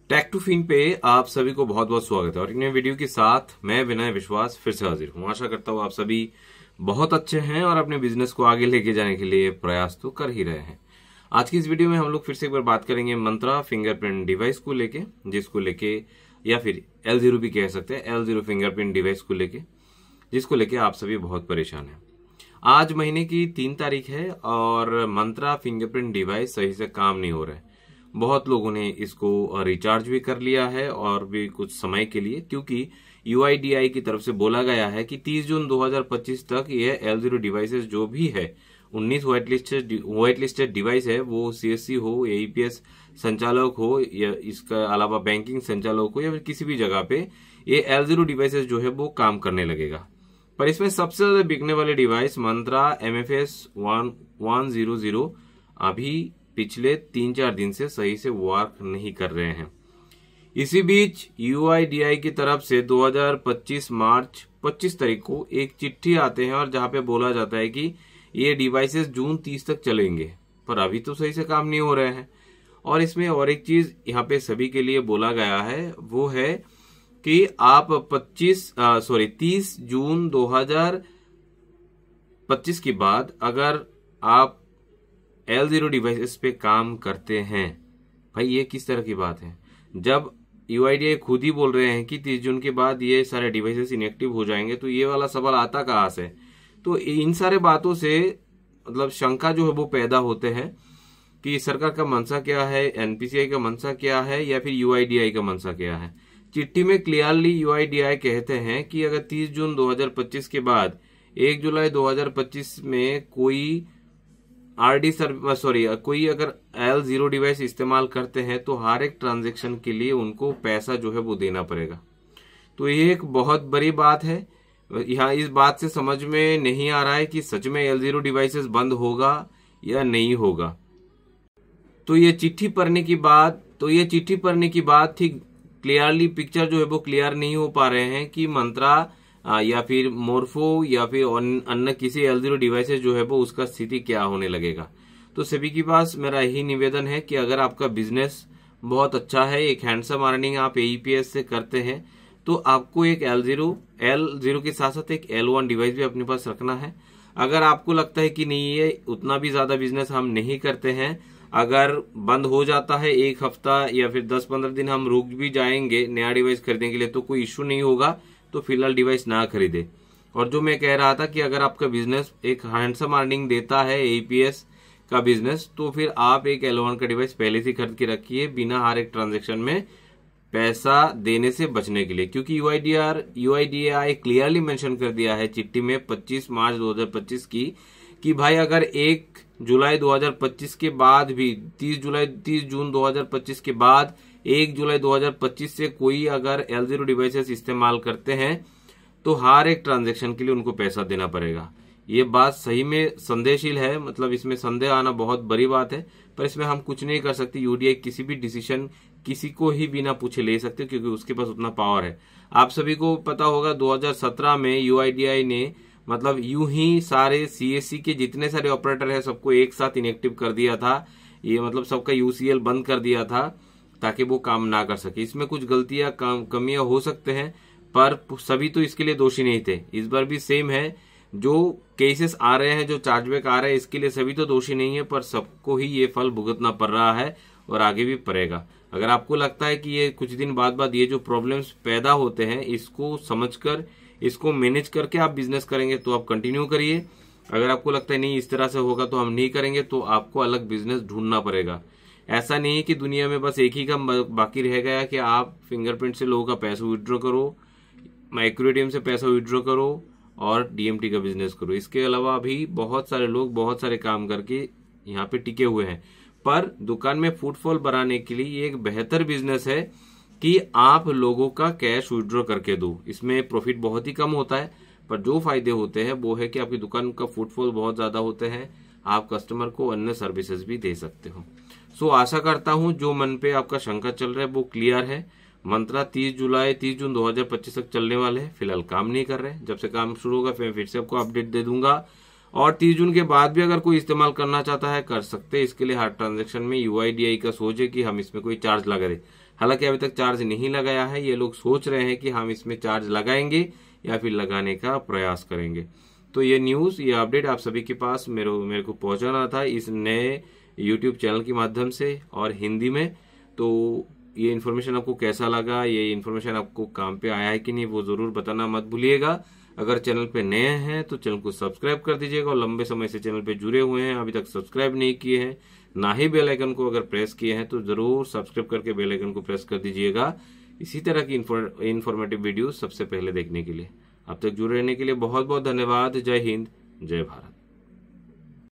Take to fin पे आप सभी को बहुत बहुत स्वागत है और इन वीडियो के साथ मैं विनय विश्वास फिर से हाजिर हूँ। आशा करता हूँ आप सभी बहुत अच्छे हैं और अपने बिजनेस को आगे लेके जाने के लिए प्रयास तो कर ही रहे हैं। आज की इस वीडियो में हम लोग फिर से एक बार बात करेंगे मंत्रा फिंगरप्रिंट डिवाइस को लेके, जिसको लेके या फिर L0 भी कह सकते हैं, L0 फिंगरप्रिंट डिवाइस को लेके, जिसको लेके आप सभी बहुत परेशान हैं। आज महीने की 3 तारीख है और मंत्रा फिंगरप्रिंट डिवाइस सही से काम नहीं हो रहा है। बहुत लोगों ने इसको रिचार्ज भी कर लिया है और भी कुछ समय के लिए, क्योंकि UIDAI की तरफ से बोला गया है कि 30 जून 2025 तक यह L0 डिवाइसेस जो भी है 19 व्हाइट लिस्टेड डिवाइस है, वो CSC हो, AEPS संचालक हो या इसका अलावा बैंकिंग संचालक हो या फिर किसी भी जगह पे ये L0 डिवाइसेस जो है वो काम करने लगेगा। पर इसमें सबसे ज्यादा बिकने वाले डिवाइस मंत्रा MFS 100 अभी पिछले 3-4 दिन से सही से वर्क नहीं कर रहे हैं। इसी बीच UIDAI की तरफ से 2025 मार्च 25 तारीख को एक चिट्ठी आते हैं और जहां पे बोला जाता है कि ये डिवाइसेस जून 30 तक चलेंगे, पर अभी तो सही से काम नहीं हो रहे हैं। और इसमें और एक चीज यहाँ पे सभी के लिए बोला गया है, वो है कि आप 30 जून 2025 के बाद अगर आप L0 डिवाइसेस पे काम करते हैं, भाई ये किस तरह की बात है? जब UIDAI खुद ही बोल रहे हैं कि 30 जून के बाद ये सारे डिवाइसेस इनएक्टिव हो जाएंगे, तो ये वाला सवाल आता कहाँ से? तो इन सारे बातों से मतलब शंका जो है वो पैदा होते हैं कि सरकार का मंशा क्या है, NPCI का मंशा क्या है या फिर UIDAI का मंशा क्या है। चिट्ठी में क्लियरली UIDAI कहते हैं कि अगर 30 जून 2025 के बाद 1 जुलाई 2025 में कोई कोई अगर L0 डिवाइस इस्तेमाल करते हैं तो हर एक ट्रांजैक्शन के लिए उनको पैसा जो है वो देना पड़ेगा। तो ये एक बहुत बड़ी बात है। यहाँ इस बात से समझ में नहीं आ रहा है कि सच में L0 डिवाइसेस बंद होगा या नहीं होगा। तो ये चिट्ठी पढ़ने की बाद ठीक क्लियरली पिक्चर जो है वो क्लियर नहीं हो पा रहे हैं कि मंत्रा या फिर मोर्फो या फिर अन्य किसी L0 डिवाइसेस जो है वो उसका स्थिति क्या होने लगेगा। तो सभी के पास मेरा यही निवेदन है कि अगर आपका बिजनेस बहुत अच्छा है, एक हैंडसम अर्निंग आप AEPS से करते हैं, तो आपको एक L0 के साथ साथ एक L1 डिवाइस भी अपने पास रखना है। अगर आपको लगता है कि नहीं ये उतना भी ज्यादा बिजनेस हम नहीं करते हैं, अगर बंद हो जाता है 1 हफ्ता या फिर 10-15 दिन हम रुक भी जाएंगे नया डिवाइस खरीदने के लिए, तो कोई इश्यू नहीं होगा, तो फिलहाल डिवाइस ना खरीदे। और जो मैं कह रहा था कि अगर आपका बिजनेस एक हैंडसम अर्निंग देता है AEPS का बिजनेस, तो फिर आप एक L1 का डिवाइस पहले से खरीद के रखिए बिना हर एक ट्रांजैक्शन में पैसा देने से बचने के लिए, क्योंकि UIDAI क्लियरली मेंशन कर दिया है चिट्ठी में 25 मार्च 2025 की कि भाई अगर 1 जुलाई 2025 के बाद भी 30 जून 2025 के बाद 1 जुलाई 2025 से कोई अगर L0 डिवाइसेस इस्तेमाल करते हैं तो हर एक ट्रांजैक्शन के लिए उनको पैसा देना पड़ेगा। ये बात सही में संदेहशील है, मतलब इसमें संदेह आना बहुत बड़ी बात है, पर इसमें हम कुछ नहीं कर सकते। UIDAI किसी भी डिसीजन किसी को ही बिना पूछे ले सकते, क्योंकि उसके पास उतना पावर है। आप सभी को पता होगा 2017 में UIDAI ने मतलब यूं ही सारे CSC के जितने सारे ऑपरेटर है सबको एक साथ इनएक्टिव कर दिया था। ये मतलब सबका UCL बंद कर दिया था ताकि वो काम ना कर सके। इसमें कुछ गलतियां कमियां हो सकते हैं, पर सभी तो इसके लिए दोषी नहीं थे। इस बार भी सेम है, जो केसेस आ रहे हैं, जो चार्जबैक आ रहे हैं, इसके लिए सभी तो दोषी नहीं है, पर सबको ही ये फल भुगतना पड़ रहा है और आगे भी पड़ेगा। अगर आपको लगता है कि ये कुछ दिन बाद ये जो प्रॉब्लम्स पैदा होते हैं इसको समझकर इसको मैनेज करके आप बिजनेस करेंगे तो आप कंटिन्यू करिए। अगर आपको लगता है नहीं इस तरह से होगा तो हम नहीं करेंगे, तो आपको अलग बिजनेस ढूंढना पड़ेगा। ऐसा नहीं है कि दुनिया में बस एक ही काम बाकी रह गया कि आप फिंगरप्रिंट से लोगों का पैसा विड्रॉ करो, माइक्रोएटीएम से पैसा विड्रॉ करो और DMT का बिजनेस करो। इसके अलावा भी बहुत सारे लोग बहुत सारे काम करके यहाँ पे टिके हुए हैं, पर दुकान में फुटफॉल बढ़ाने के लिए ये एक बेहतर बिजनेस है कि आप लोगों का कैश विड्रॉ करके दो। इसमें प्रॉफिट बहुत ही कम होता है, पर जो फायदे होते हैं वो है कि आपकी दुकान का फुटफॉल बहुत ज्यादा होते हैं, आप कस्टमर को अन्य सर्विसेज भी दे सकते हो। सो आशा करता हूं जो मन पे आपका शंका चल रहा है वो क्लियर है। मंत्रा 30 जून 2025 तक चलने वाले हैं, फिलहाल काम नहीं कर रहे। जब से काम शुरू होगा फिर से आपको अपडेट दे दूंगा। और 30 जून के बाद भी अगर कोई इस्तेमाल करना चाहता है कर सकते हैं। इसके लिए हर ट्रांजैक्शन में UIDAI का सोच है कि हम इसमें कोई चार्ज लगा दे। हालांकि अभी तक चार्ज नहीं लगाया है। ये लोग सोच रहे हैं कि हम इसमें चार्ज लगाएंगे या फिर लगाने का प्रयास करेंगे। तो ये न्यूज़, ये अपडेट आप सभी के पास मेरे को पहुंचाना था इस नए यूट्यूब चैनल के माध्यम से और हिंदी में। तो ये इन्फॉर्मेशन आपको कैसा लगा, ये इन्फॉर्मेशन आपको काम पे आया है कि नहीं, वो जरूर बताना मत भूलिएगा। अगर चैनल पे नए हैं तो चैनल को सब्सक्राइब कर दीजिएगा, और लंबे समय से चैनल पे जुड़े हुए हैं अभी तक सब्सक्राइब नहीं किए हैं, ना ही बेल आइकन को अगर प्रेस किए हैं तो जरूर सब्सक्राइब करके बेल आइकन को प्रेस कर दीजिएगा, इसी तरह की इन्फॉर्मेटिव वीडियो सबसे पहले देखने के लिए। अब तक जुड़े रहने के लिए बहुत बहुत धन्यवाद। जय हिंद, जय भारत।